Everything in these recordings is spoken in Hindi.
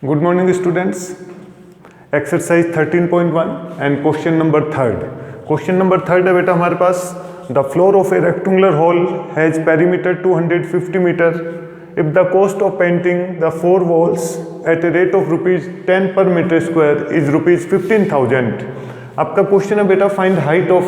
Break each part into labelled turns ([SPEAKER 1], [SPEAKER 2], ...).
[SPEAKER 1] Good morning students. Exercise 13.1 and question number third. Question number third है बेटा हमारे पास the floor of a rectangular hall has perimeter 250 meter. If the cost of painting the four walls at a rate of rupees 10 per meter square is rupees 15,000. आपका क्वेश्चन है बेटा फाइंड हाइट ऑफ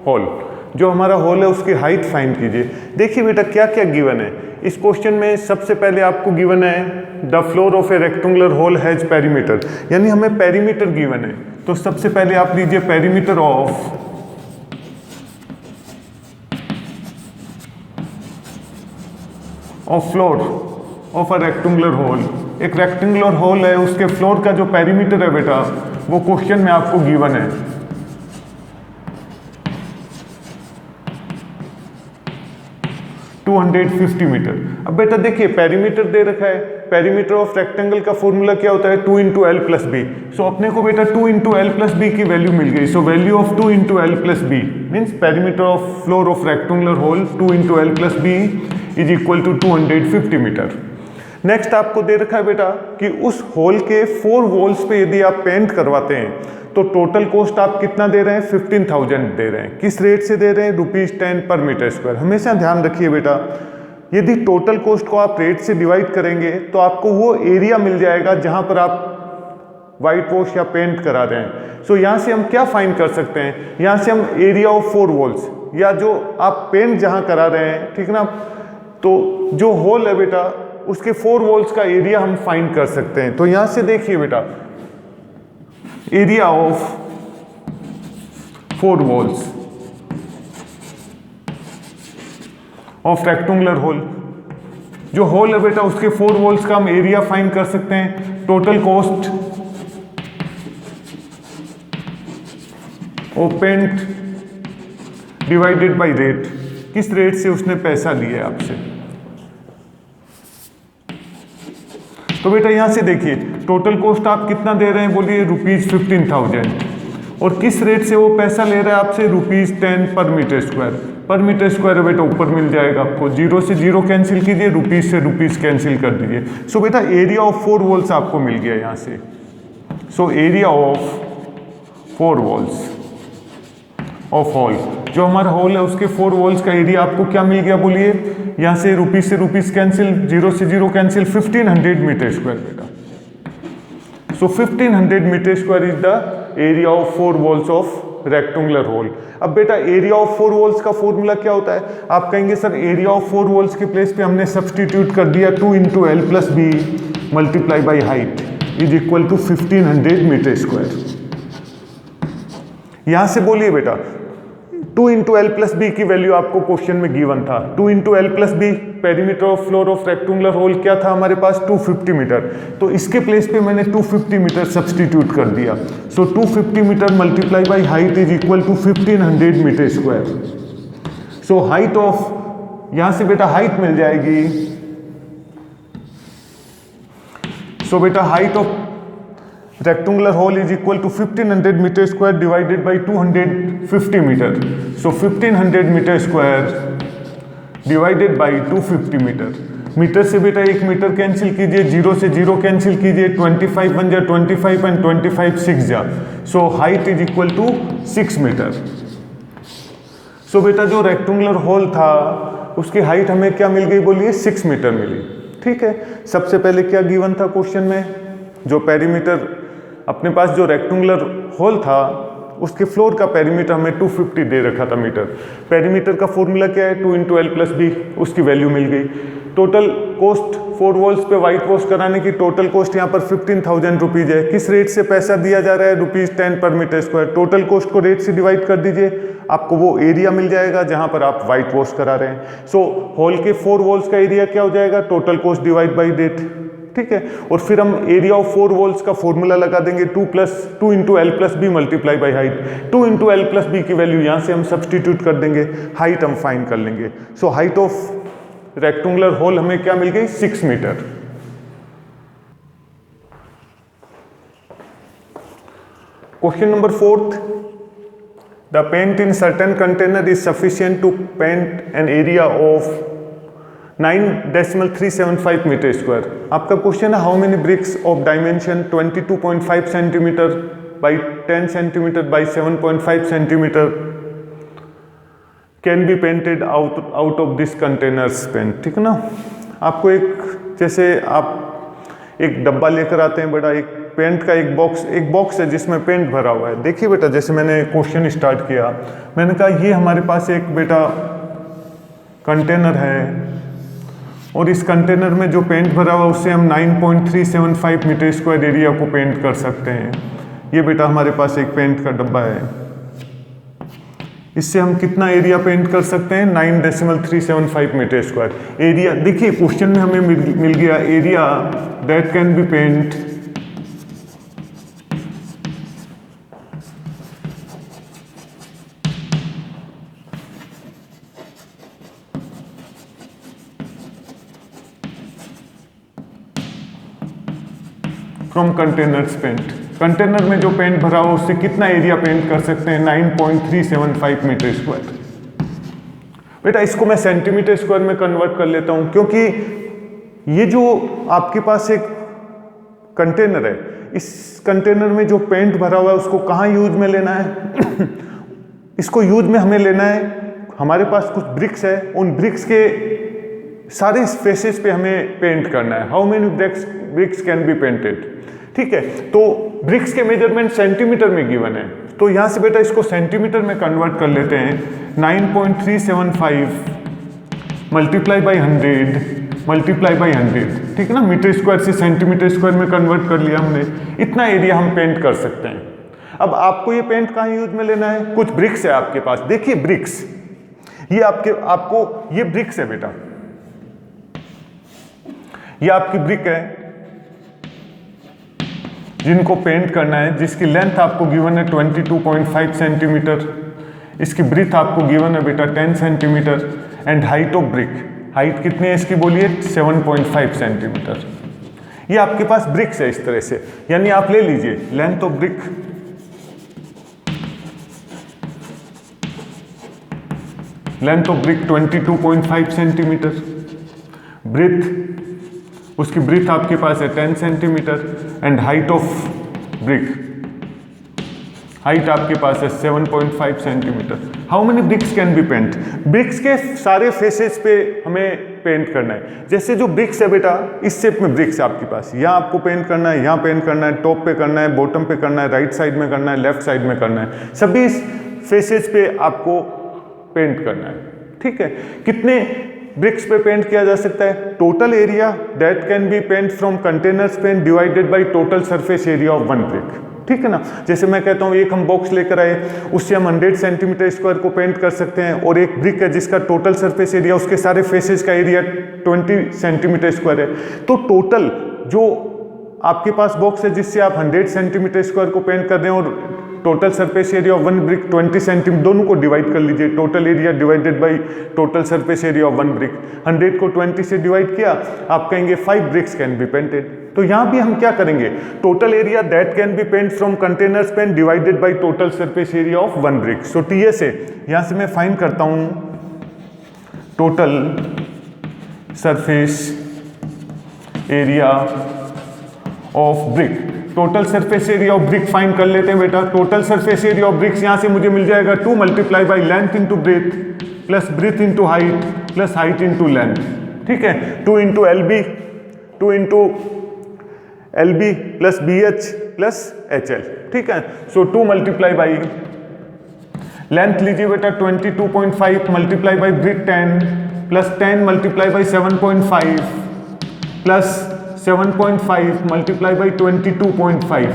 [SPEAKER 1] हॉल. जो हमारा हॉल है उसकी हाइट फाइंड कीजिए. देखिए बेटा क्या क्या गिवन है इस क्वेश्चन में. सबसे पहले आपको गिवन है the floor of A rectangular hall has perimeter, यानी हमें पेरीमीटर गिवन है. तो सबसे पहले आप लीजिए perimeter of floor of a rectangular hall. एक रेक्टेंगुलर हॉल है उसके फ्लोर का जो पेरीमीटर है बेटा वो क्वेश्चन में आपको गिवन है. $250 मीटर. अब बेटा देखिए पेरीमीटर दे रखा है. पेरीमीटर ऑफ रेक्टेंगल का फॉर्मूला क्या होता है 2 × L + B. सो अपने को बेटा 2 × L + B की वैल्यू मिल गई. So value of 2 × L + B means perimeter of floor of rectangular hole 2 × L + B is equal to 250 metre. Next आपको दे रखा है बेटा कि उस होल के 4 वॉल्स पे यदि आप पेंट करवाते हैं तो टोटल कॉस्ट आप कितना दे रहे हैं 15,000 दे रहे हैं. किस रेट से दे रहे हैं ₹10 पर मीटर स्क्वायर. हमेशा ध्यान रखिए बेटा यदि टोटल कॉस्ट को आप रेट से डिवाइड करेंगे तो आपको वो एरिया मिल जाएगा जहां पर आप वाइट वॉश या पेंट करा रहे हैं. सो यहाँ से हम क्या फाइंड कर सकते हैं. यहाँ से हम एरिया ऑफ 4 वॉल्स या जो आप पेंट जहां करा रहे हैं ठीक ना, तो जो होल है बेटा उसके 4 वॉल्स का एरिया हम फाइंड कर सकते हैं. तो यहां से देखिए बेटा area of 4 walls of rectangular hole. जो होल है बेटा उसके 4 वॉल्स का हम एरिया फाइंड कर सकते हैं. Total cost of paint divided by rate. किस रेट से उसने पैसा लिया है आपसे. तो बेटा यहां से देखिए टोटल कॉस्ट आप कितना दे रहे हैं बोलिए ₹15,000. और किस रेट से वो पैसा ले रहा है आपसे ₹10 पर मीटर स्क्वायर. पर मीटर स्क्वायर बेटा ऊपर मिल जाएगा आपको. 0 से 0 कैंसिल कीजिए, रुपीस से रुपीस कैंसिल कर दीजिए. सो बेटा एरिया ऑफ 4 वॉल्स आपको मिल गया यहां से. So area of 4 walls of hall, जो हमारा हॉल है उसके 4 वॉल्स का एरिया आपको क्या मिल गया बोलिए. यहां से रुपीस कैंसिल, 0 से 0 कैंसिल, 1500 मीटर स्क्वायर बेटा. So 1500 metre square is the area of 4 walls of rectangular hole. अब बेटा एरिया ऑफ 4 वॉल्स का फॉर्मूला क्या होता है. आप कहेंगे सर एरिया ऑफ 4 वॉल्स के प्लेस पे हमने सब्सटीट्यूट कर दिया 2 × L + B multiply by height is equal to 1500 metre square. यहां से बोलिए बेटा 2 × L + B की वैल्यू आपको क्वेश्चन में गिवन था. 2 × L + B perimeter of floor of rectangular hole क्या था हमारे पास 250 मीटर. तो इसके प्लेस पे मैंने 250 मीटर सब्सटीट्यूट कर दिया. So 250 metre multiply by height is equal to 1500 metre square. So height of यहां से बेटा हाइट मिल जाएगी. सो बेटा height of rectangular hole is equal to 1500 meter square divided by 250 meter. So 1500 meter square divided by 250 meter. Metre से बेटा 1 मीटर कैंसिल कीजिए, 0 से 0 कैंसिल कीजिए, 25 बन जा 25 एंड 25 6 जा. So height is equal to 6 metre. So बेटा जो रेक्टेंगुलर होल था उसकी हाइट हमें क्या मिल गई बोलिए 6 मीटर मिली. ठीक है. सबसे पहले क्या गिवन था क्वेश्चन में, जो पेरीमीटर अपने पास जो रेक्टेंगुलर होल था उसके फ्लोर का पेरीमीटर हमें 250 दे रखा था मीटर. पेरीमीटर का फॉर्मूला क्या है 2 × L + B. उसकी वैल्यू मिल गई. टोटल कॉस्ट 4 वॉल्स पे वाइट वॉश कराने की टोटल कॉस्ट यहाँ पर 15,000 रुपीज़ है. किस रेट से पैसा दिया जा रहा है ₹10 पर मीटर स्क्वायर. टोटल कॉस्ट को रेट से डिवाइड कर दीजिए, आपको वो एरिया मिल जाएगा जहाँ पर आप वाइट वॉश करा रहे हैं. सो हॉल के 4 वॉल्स का एरिया क्या हो जाएगा total cost divide by rate. ठीक है. और फिर हम एरिया ऑफ 4 वॉल्स का फॉर्मूला लगा देंगे 2 × L + B multiply by height. 2 × L + B की वैल्यू यहां से हम सब्सटीट्यूट कर देंगे, हाइट हम फाइंड कर लेंगे. So height of rectangular hole हमें क्या मिल गई 6 metre. Question number 4th. The paint in certain container is sufficient to paint an area of 9.375 metre square. आपका क्वेश्चन है how many bricks of dimension 22.5 centimetre by 10 centimetre by 7.5 centimetre can be painted out of this containers paint. ठीक है ना, आपको एक जैसे आप एक डब्बा लेकर आते हैं बड़ा, एक पेंट का एक बॉक्स है जिसमें पेंट भरा हुआ है। देखिए बेटा, जैसे मैंने क्वेश्चन स्टार्ट किया, मैंने कहा ये हमारे पास एक बेटा कंटेनर है और इस कंटेनर में जो पेंट भरा हुआ है उससे हम 9.375 मीटर स्क्वायर एरिया को पेंट कर सकते हैं। ये बेटा हमारे पास एक पेंट का डब्बा है, इससे हम कितना एरिया पेंट कर सकते हैं? 9.375 मीटर स्क्वायर एरिया। देखिए क्वेश्चन में हमें मिल गया area that can be paint from containers paint. Container में जो पेंट भरा हो उससे कितना एरिया पेंट कर सकते हैं? 9.375 मीटर स्क्वायर। बेटा इसको मैं सेंटीमीटर स्क्वायर में कन्वर्ट कर लेता हूं, क्योंकि ये जो आपके पास एक कंटेनर है, इस कंटेनर में जो पेंट भरा हुआ है उसको कहाँ यूज में लेना है? इसको यूज में हमें लेना है, हमारे पास कुछ ब्रिक्स है, उन ब्रिक्स के सारे फेसेस पे हमें पेंट करना है। How many bricks can be painted? ठीक है, तो ब्रिक्स के मेजरमेंट सेंटीमीटर में गिवन है, तो यहां से बेटा इसको सेंटीमीटर में कन्वर्ट कर लेते हैं। 9.375 मल्टीप्लाई बाई 100 मल्टीप्लाई बाई 100। ठीक है ना, मीटर स्क्वायर से सेंटीमीटर स्क्वायर में कन्वर्ट कर लिया हमने। इतना एरिया हम पेंट कर सकते हैं। अब आपको ये पेंट कहाँ यूज में लेना है? कुछ ब्रिक्स है आपके पास, देखिए ब्रिक्स, ये आपको ये ब्रिक्स है बेटा, ये आपकी ब्रिक है जिनको पेंट करना है, जिसकी लेंथ आपको गिवन है 22.5 सेंटीमीटर, इसकी ब्रीथ आपको गिवन है बेटा 10 centimetre and height of brick, height कितनी है इसकी बोलिए? 7.5 सेंटीमीटर। ये आपके पास ब्रिक्स है इस तरह से, यानी आप ले लीजिए length of brick, length of brick 22.5 centimetre, breadth, उसकी ब्रीथ आपके पास है 10 centimetre and height of brick, height आपके पास है 7.5 centimetre. How many bricks can be paint? Bricks के सारे फेसेस पे हमें पेंट करना है। जैसे जो ब्रिक्स है बेटा, इस शेप में ब्रिक्स है आपके पास, यहाँ आपको पेंट करना है, यहाँ पेंट करना है, टॉप पे करना है, बॉटम पे करना है, राइट साइड में करना है, लेफ्ट साइड में करना है, सभी फेसेस पे आपको पेंट करना है। ठीक है, कितने ब्रिक्स पे पेंट किया जा सकता है? Total area that can be paint from containers paint divided by total surface area of one brick. ठीक है ना, जैसे मैं कहता हूँ एक हम बॉक्स लेकर आए, उससे हम 100 सेंटीमीटर स्क्वायर को पेंट कर सकते हैं, और एक ब्रिक है जिसका टोटल सरफेस एरिया, उसके सारे फेसेस का एरिया 20 सेंटीमीटर स्क्वायर है, तो टोटल जो आपके पास बॉक्स है जिससे आप 100 सेंटीमीटर स्क्वायर को पेंट कर रहे हैं और total surface area of one brick 20 centimetre, दोनों को डिवाइड कर लीजिए। Total area divided by total surface area of one brick, 100 को 20 से डिवाइड किया, आप कहेंगे 5 ब्रिक्स कैन बी पेंटेड। तो यहाँ भी हम क्या करेंगे? Total area that can be paint from containers paint divided by total surface area of one brick. So TS से यहाँ से मैं फाइंड करता हूँ total surface area of brick. Total surface area of brick find कर लेते हैं बेटा। Total surface area of bricks यहाँ से मुझे मिल जाएगा 2 multiply by length into breadth plus breadth into height plus height into length. ठीक है, 2 into L B plus BH plus HL। ठीक है, सो 2 मल्टीप्लाई बाई लेंथ लीजिए बेटा 22.5 multiply by breadth 10 plus 10 multiply by 7.5 plus 7.5 multiply by 22.5।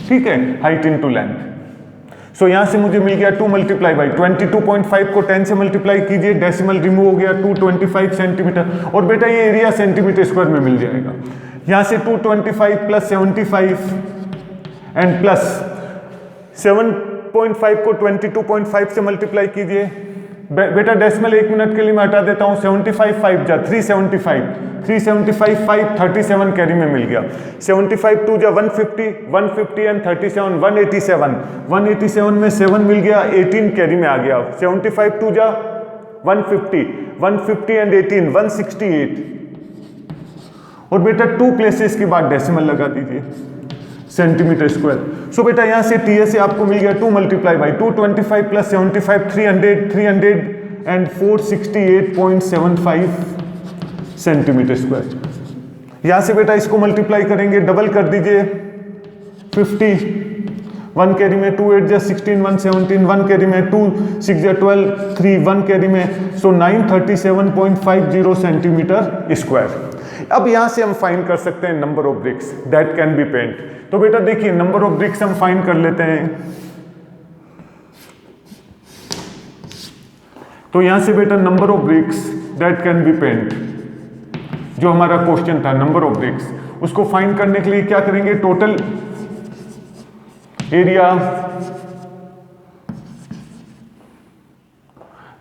[SPEAKER 1] ठीक है, हाइट इंटू लेंथ। सो यहां से मुझे मिल गया 2 मल्टीप्लाई बाई 22.5 को 10 से मल्टीप्लाई कीजिए, डेसिमल रिमूव हो गया 225 सेंटीमीटर, और बेटा ये एरिया सेंटीमीटर स्क्वायर में मिल जाएगा। यहां से 225 प्लस 75 एंड प्लस 7.5 को 22.5 से मल्टीप्लाई कीजिए। बेटा डेसिमल 1 मिनट के लिए मैं हटा देता हूं, 75 5 जा 375 5 37 कैरी में मिल गया। 75 2 जा 150 एंड 37 187 में 7 मिल गया, 18 कैरी में आ गया। 75 2 जा 150 एंड 18 168। और बेटा 2 प्लेसेस के बाद डेसिमल लगा दीजिए, सेंटीमीटर स्क्वायर। सो बेटा यहाँ से टीएसए आपको मिल गया 2 multiply by 225 plus 75 300 and 468.75 centimetre square. यहाँ से बेटा इसको मल्टीप्लाई करेंगे, डबल कर दीजिए 50, 1 कैरी में 2 8 जा 16 1 17, 1 कैरी में 2 6 जा 12 3 1 कैरी में, सो 937.50 सेंटीमीटर स्क्वायर। अब यहां से हम फाइंड कर सकते हैं number of bricks that can be paint. तो बेटा देखिए नंबर ऑफ ब्रिक्स हम फाइंड कर लेते हैं। तो यहां से बेटा number of bricks that can be paint, जो हमारा क्वेश्चन था नंबर ऑफ ब्रिक्स, उसको फाइंड करने के लिए क्या करेंगे, total area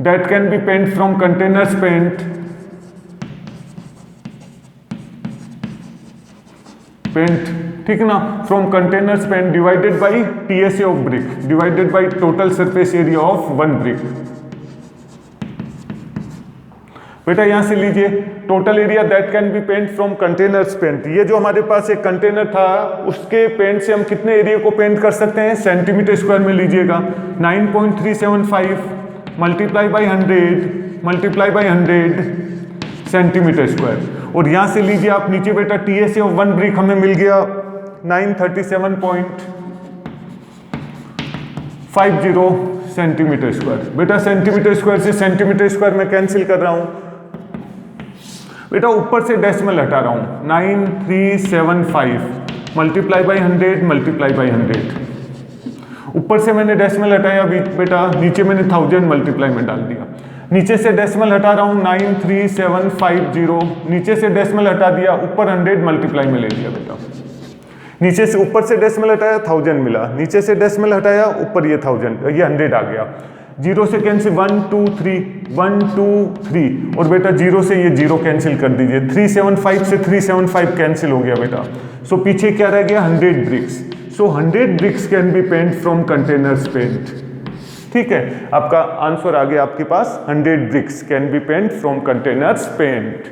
[SPEAKER 1] that can be paint from containers paint ठीक ना, from containers paint divided by TSA of brick divided by total surface area of 1 brick. बेटा यहां से लीजिए total area that can be paint from containers paint. ये जो हमारे पास एक कंटेनर था उसके पेंट से हम कितने एरिया को पेंट कर सकते हैं, सेंटीमीटर स्क्वायर में लीजिएगा। 9.375 मल्टीप्लाई बाई 100 सेंटीमीटर स्क्वायर। और यहां से लीजिए आप नीचे बेटा टीएसए ऑफ 1 ब्रिक हमें मिल गया 937.50 सेंटीमीटर स्क्वायर। बेटा सेंटीमीटर स्क्वायर से सेंटीमीटर स्क्वायर में कैंसिल कर रहा हूं, बेटा ऊपर से डेसिमल हटा रहा हूं, 9375 मल्टीप्लाई बाई 100 ऊपर से मैंने डेसिमल हटाया, बेटा नीचे मैंने 1000 मल्टीप्लाई में डाल दिया। नीचे से डेसिमल हटा रहा हूं 93750, नीचे से डेसिमल हटा दिया, ऊपर 100 मल्टीप्लाई में ले लिया बेटा। नीचे से ऊपर से डेसिमल हटाया 1000 मिला, नीचे से डेसिमल हटाया ऊपर ये 1000 ये 100 आ गया। 0 से कैंसिल 1 2 3 1 2 3 और बेटा 0 से ये 0 कैंसिल कर दीजिए, 375 से 375 कैंसिल हो गया बेटा। सो पीछे क्या रह गया, 100 bricks. So 100 bricks can be paint from containers paint. ठीक है, आपका आंसर आ गया आपके पास, 100 bricks can be paint from containers paint.